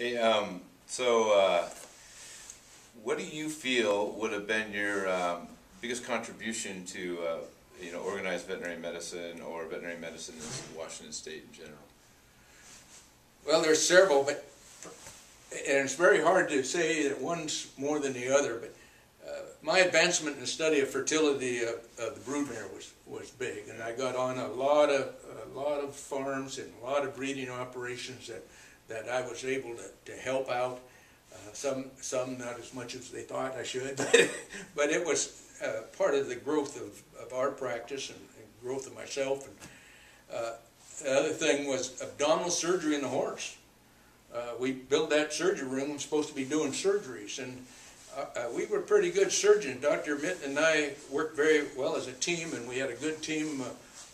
Hey, what do you feel would have been your biggest contribution to, organized veterinary medicine or veterinary medicine in Washington State in general? Well, there's several, and it's very hard to say that one's more than the other. But my advancement in the study of fertility of the broodmare was big, and I got on a lot of farms and a lot of breeding operations that I was able to help out. Some not as much as they thought I should, but it was part of the growth of our practice and growth of myself. And the other thing was abdominal surgery in the horse. We built that surgery room. We're supposed to be doing surgeries, and we were pretty good surgeons. Dr. Mitten and I worked very well as a team, and we had a good team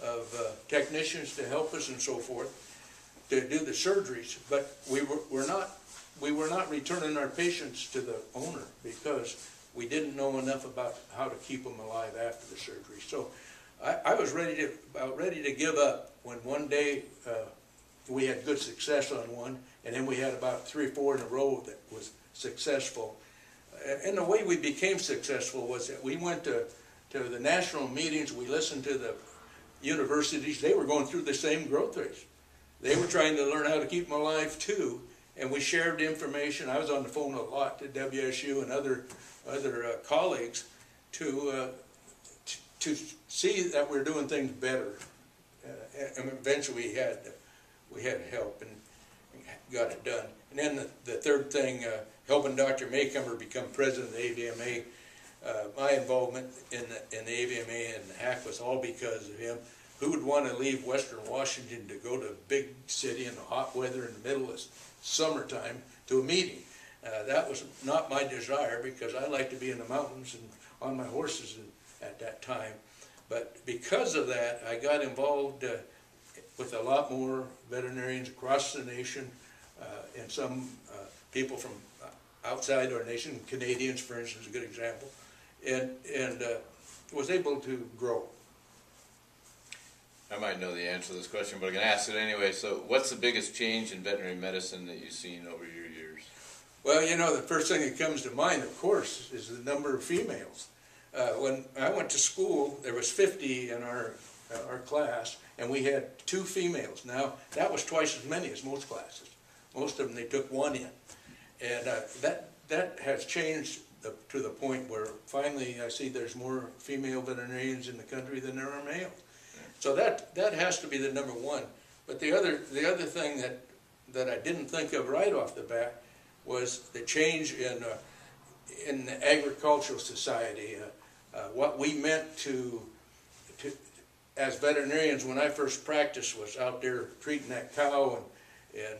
of technicians to help us and so forth to do the surgeries. But we were not returning our patients to the owner because we didn't know enough about how to keep them alive after the surgery. So I was about ready to give up when one day we had good success on one, and then we had about 3 or 4 in a row that was successful. And the way we became successful was that we went to the national meetings. We listened to the universities. They were going through the same growth rates. They were trying to learn how to keep them alive too, and we shared information. I was on the phone a lot to WSU and other colleagues to see that we're doing things better. And eventually we had help and got it done. And then the third thing, helping Dr. Maycomer become president of the AVMA. My involvement in the AVMA and the HAC was all because of him. Who would want to leave Western Washington to go to a big city in the hot weather in the middle of summertime to a meeting? That was not my desire, because I like to be in the mountains and on my horses at that time. But because of that, I got involved with a lot more veterinarians across the nation, and some people from outside our nation, Canadians, for instance, is a good example, and was able to grow. I might know the answer to this question, but I'm going to ask it anyway. So what's the biggest change in veterinary medicine that you've seen over your years? Well, the first thing that comes to mind, of course, is the number of females. When I went to school, there was 50 in our class, and we had 2 females. Now, that was twice as many as most classes. Most of them, they took 1 in. And that has changed to the point where finally I see there's more female veterinarians in the country than there are males. So that has to be the number one. But the other thing that I didn't think of right off the bat was the change in the agricultural society. What we meant to as veterinarians when I first practiced was out there treating that cow and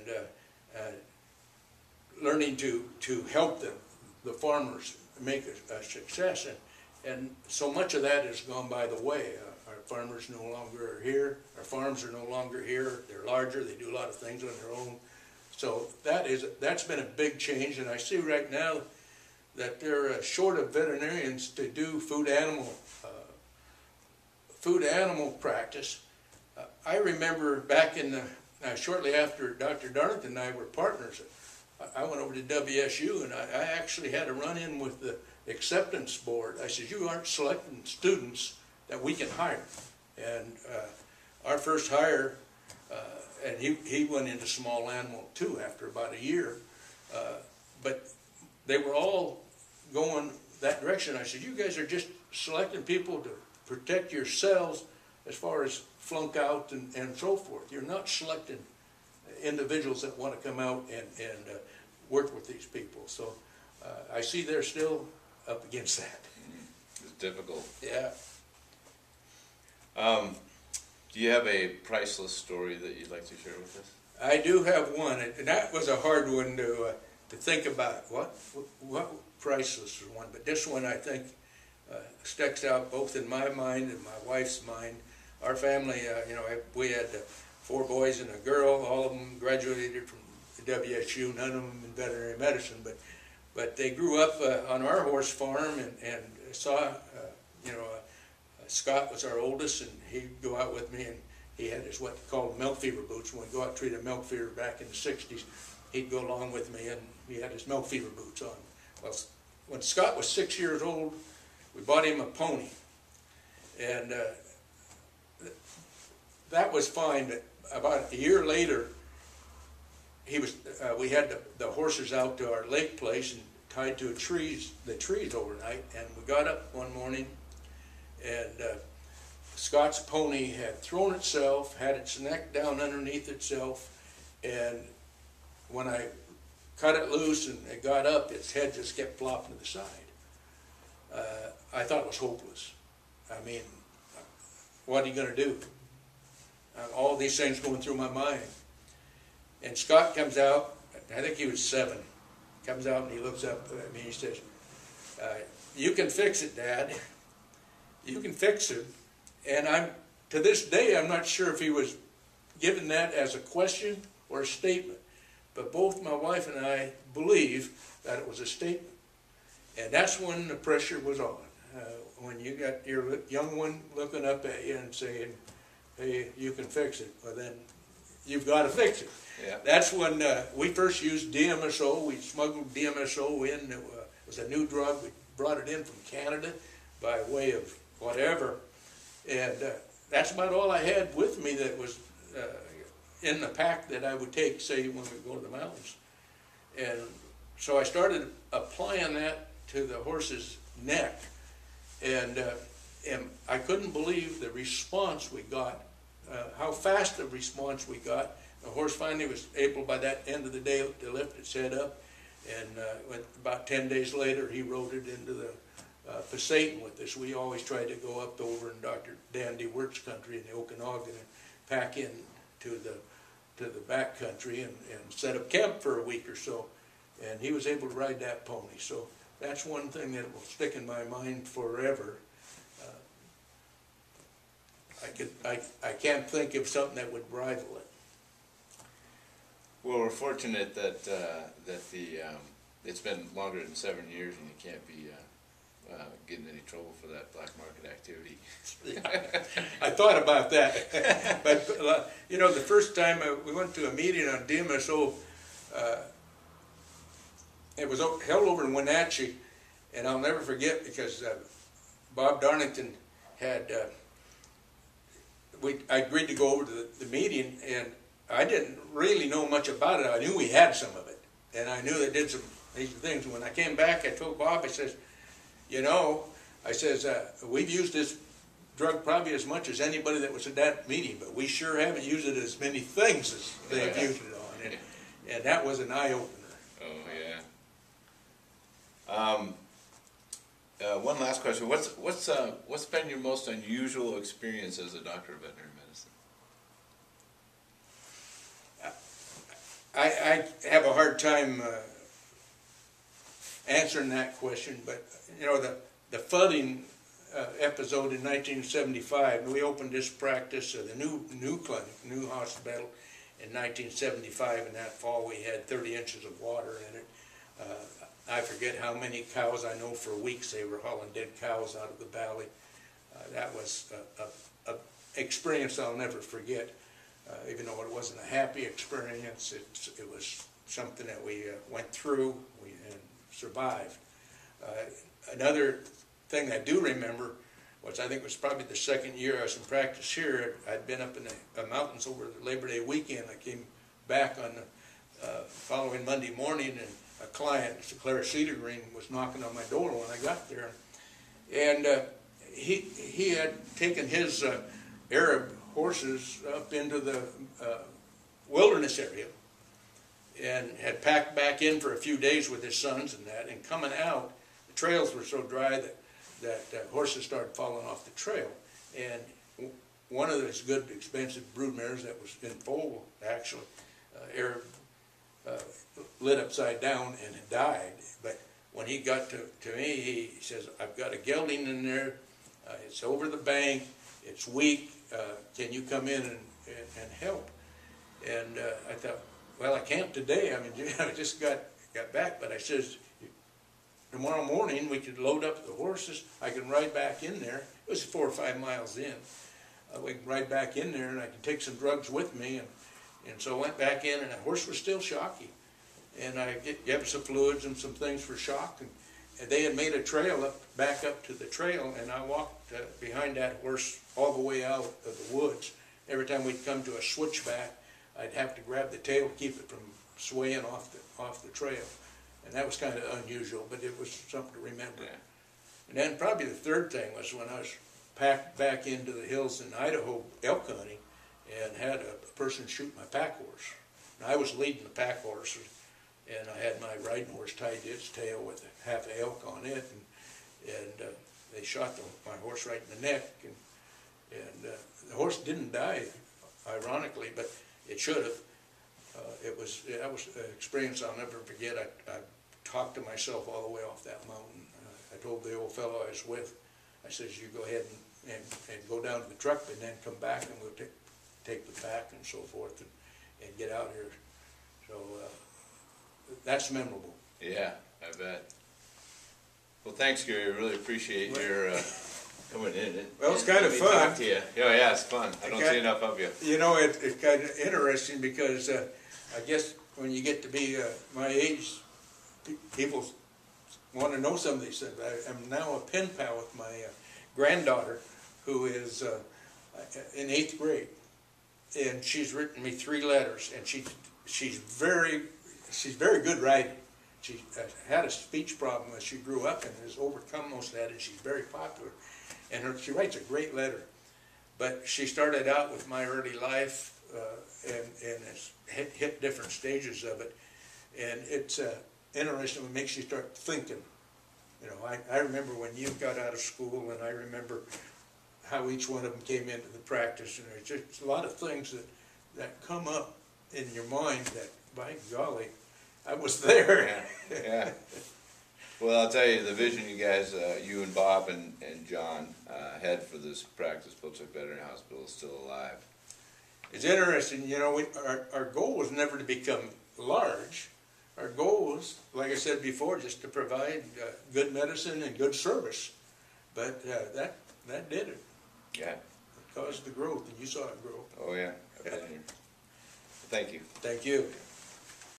learning to help the farmers make a success. And so much of that has gone by the way. Our farmers no longer are here. Our farms are no longer here. They're larger. They do a lot of things on their own. So that's been a big change. And I see right now that they're short of veterinarians to do food animal practice. I remember back in shortly after Dr. Darlington and I were partners, I went over to WSU, and I actually had a run-in with the acceptance board. I said, "You aren't selecting students that we can hire." And our first hire, and he went into small animal too after about a year, but they were all going that direction. I said, "You guys are just selecting people to protect yourselves as far as flunk out and so forth. You're not selecting individuals that want to come out and work with these people." So I see they're still up against that. It's difficult. Yeah. Do you have a priceless story that you'd like to share with us? I do have one, and that was a hard one to think about. What priceless one? But this one, I think, sticks out both in my mind and my wife's mind. Our family, we had 4 boys and a girl. All of them graduated from WSU. None of them in veterinary medicine, but they grew up on our horse farm and saw, Scott was our oldest, and he'd go out with me, and he had his what they called milk fever boots. When we go out and treat a milk fever back in the 60s, he'd go along with me, and he had his milk feeder boots on. Well, when Scott was 6 years old, we bought him a pony, and that was fine. But about a year later, we had the horses out to our lake place and tied to the trees overnight. And we got up one morning, and Scott's pony had thrown itself, had its neck down underneath itself, and when I cut it loose and it got up, its head just kept flopping to the side. I thought it was hopeless. I mean, what are you going to do? All these things going through my mind. And Scott comes out, I think he was 7, comes out and he looks up at me and he says, "You can fix it, Dad. You can fix it." And to this day, I'm not sure if he was given that as a question or a statement. But both my wife and I believe that it was a statement. And that's when the pressure was on. When you got your young one looking up at you and saying, "Hey, you can fix it," well then, you've got to fix it. Yeah. That's when we first used DMSO. We smuggled DMSO in. It was a new drug. We brought it in from Canada by way of whatever. And that's about all I had with me that was in the pack that I would take, say, when we go to the mountains. And so I started applying that to the horse's neck. And I couldn't believe the response we got, how fast the response we got. The horse finally was able, by that end of the day, to lift its head up. And about 10 days later, he rode it into the Pasayten with us. We always tried to go up over in Dr. Dan DeWert's country in the Okanagan and pack in to the back country and set up camp for a week or so. And he was able to ride that pony. So that's one thing that will stick in my mind forever. I can't think of something that would rival it. Well, we're fortunate that it's been longer than 7 years, and you can't be getting any trouble for that black market activity. I thought about that, but you know, the first time we went to a meeting on DMSO, it was held over in Wenatchee, and I'll never forget because Bob Darlington had. I agreed to go over to the meeting, and I didn't really know much about it. I knew we had some of it, and I knew they did some these things. When I came back, I told Bob, I says, "You know," I says, "we've used this drug probably as much as anybody that was at that meeting, but we sure haven't used it as many things as they've used it on." And that was an eye-opener. Oh, yeah. One last question. What's been your most unusual experience as a doctor of veterinary medicine? I have a hard time answering that question, but you know, the flooding episode in 1975, we opened this practice, the new clinic, new hospital, in 1975, and that fall we had 30 inches of water in it. I forget how many cows. I know for weeks they were hauling dead cows out of the valley. That was an experience I'll never forget. Even though it wasn't a happy experience, it was something that we went through and survived. Another thing I do remember was, I think it was probably the second year I was in practice here. I'd been up in the mountains over the Labor Day weekend. I came back on the following Monday morning, and a client, Mr. Claire Cedargreen, was knocking on my door when I got there. And he had taken his Arab horses up into the wilderness area and had packed back in for a few days with his sons and that, and coming out, the trails were so dry that horses started falling off the trail. And one of those good, expensive broodmares that was in foal, actually, Arab, lit upside down and had died. But when he got to me, he says, "I've got a gelding in there, it's over the bank, it's weak, can you come in and help?" And I thought, well, I can't today. I mean, I just got back, but I says, tomorrow morning we could load up the horses. I can ride back in there. It was 4 or 5 miles in. We can ride back in there, and I can take some drugs with me. And so I went back in, and the horse was still shocky. and I gave some fluids and some things for shock, and they had made a trail back up to the trail, and I walked behind that horse all the way out of the woods. Every time we'd come to a switchback, I'd have to grab the tail to keep it from swaying off the trail. And that was kind of unusual, but it was something to remember. Yeah. And then probably the third thing was when I was packed back into the hills in Idaho elk hunting and had a person shoot my pack horse. And I was leading the pack horse, and I had my riding horse tied to its tail with half an elk on it, and they shot my horse right in the neck, and the horse didn't die, ironically, but it should have. That was an experience I'll never forget. I talked to myself all the way off that mountain. I told the old fellow I was with, I says, you go ahead and go down to the truck and then come back and we'll take the pack and so forth and get out here. So that's memorable. Yeah, I bet. Well, thanks, Gary. I really appreciate your coming in. Well, it's kind of fun. Talk to you. Yeah, it's fun. I don't see enough of you. You know, it's kind of interesting because I guess when you get to be my age, people want to know some of these things. I'm now a pen pal with my granddaughter, who is in 8th grade, and she's written me 3 letters, and she's very good writing. She had a speech problem as she grew up and has overcome most of that, and she's very popular. And she writes a great letter. But she started out with my early life and has hit different stages of it. And it's interesting. It makes you start thinking. You know, I remember when you got out of school, and I remember how each one of them came into the practice. And there's just a lot of things that come up in your mind that, by golly, I was there. Yeah. Well, I'll tell you, the vision you guys, you and Bob and John had for this practice Pilchuck Veterinary Hospital is still alive. It's interesting, you know, our goal was never to become large. Our goal was, like I said before, just to provide good medicine and good service. But that did it. Yeah. It caused the growth, and you saw it grow. Oh, yeah. I've been here. Thank you. Thank you.